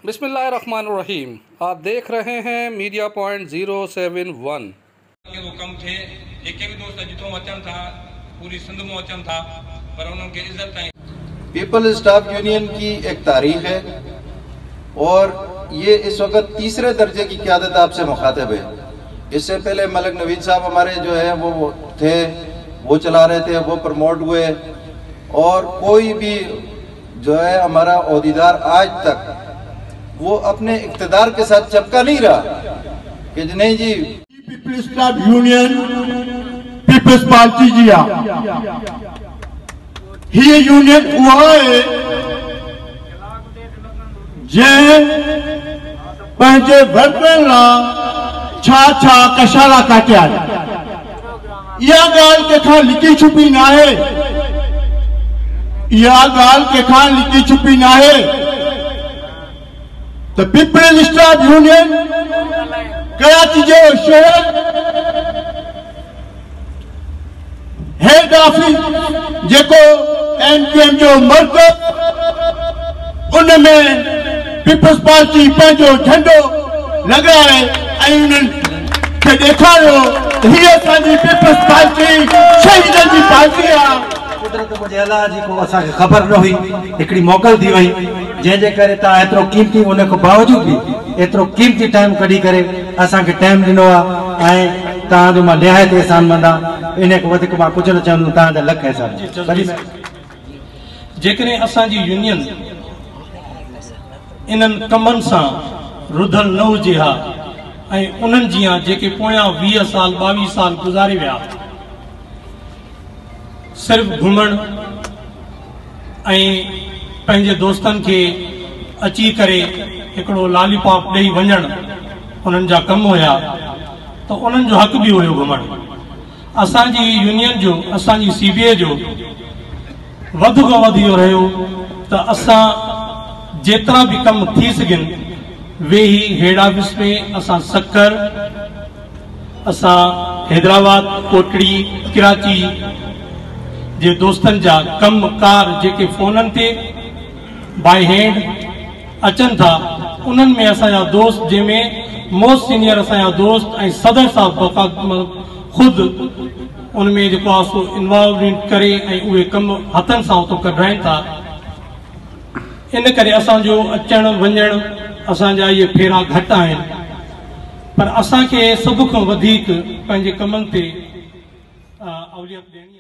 बिस्मिल्लाहिर्रहमानिर्रहीम। आप देख रहे हैं मीडिया पॉइंट 071। के वो कम थे एक भी दोस्त जितो अचन था पूरी सिंध में अचन था पर उनके इज्जत ताई। पीपल्स स्टाफ यूनियन की एक तारीख है और ये इस वक्त तीसरे दर्जे की क़यादत आपसे मुखातिब है। इससे पहले मलिक नवीद साहब हमारे जो है वो थे, वो चला रहे थे, वो प्रमोट हुए और कोई भी जो है हमारा ओहदेदार आज तक वो अपने इक़्तिदार के साथ चपका नहीं रहा कि नहीं जी peoples staff union peoples party जी ही यूनियन हुआ है जे पंहिंजे वर्करनि लाइ छा छा कशाला काटिया। इहा ॻाल्हि कंहिंखां लिकी छुपी न आहे, इहा ॻाल्हि कंहिंखां लिकी छुपी न आहे। त पीपल्स स्टाफ यूनियन कराची जो शहर हेड ऑफिस जेको NPM जो मर्कज़ उनमें पीपल्स पार्टी पंहिंजो झंडो लॻाए ऐं उन्हनि खे ॾेखारियो त हीअ असांजी पीपल्स पार्टी शहीदनि जी पार्टी आहे। कुदरत मुझे अल्लाह जी को असा के खबर न हुई, एकड़ी मोकल दी वही जे करे ता एतरो कीमती उन को बावजूद भी एतरो कीमती टाइम कढी करे असा के टाइम दिनो आ ऐं ता जो मा निहायत एहसान मंदा इने को वधिक मा कुछ न चवंदो ता दा लख एहसान। जेकरे असा जी यूनियन इनन कमन सा रुधल न हुजे हा ऐं उन्हनि जिया जेके पोया 20 साल 22 साल गुजारे विया सिर्फ घुमण ऐं पंहिंजे दोस्तन के अची करे एकड़ो लॉलीपॉप ॾेई वञण उन्हनि जा कम हुया तो उन्हनि जो हक भी हुयो घुमण। असांजी यूनियन जो असांजी CBA जो वध को वध इहो रहियो त असां जेतिरा भी कम थी सघनि वे ही हेड ऑफिस में असां सक्कर असां हैदराबाद कोटड़ी कराची जे दोस्तन जा कम कार जेके फोनन ते बाय हैंड अचन था उन्हनि में असांजा दोस्त जंहिंमें मोस्ट सीनियर असांजा दोस्त ऐं सदर साहब खुद उनमें जेको आहे सो इन्वॉल्वमेंट करे ऐं उहे कम हथनि सां उतो कढाइनि था। इन करे असांजो अचण वञण असांजा इहे फेरा घटि आहिनि पर असांखे सभ खां वधीक पंहिंजे कमनि ते अवलियत ॾियणी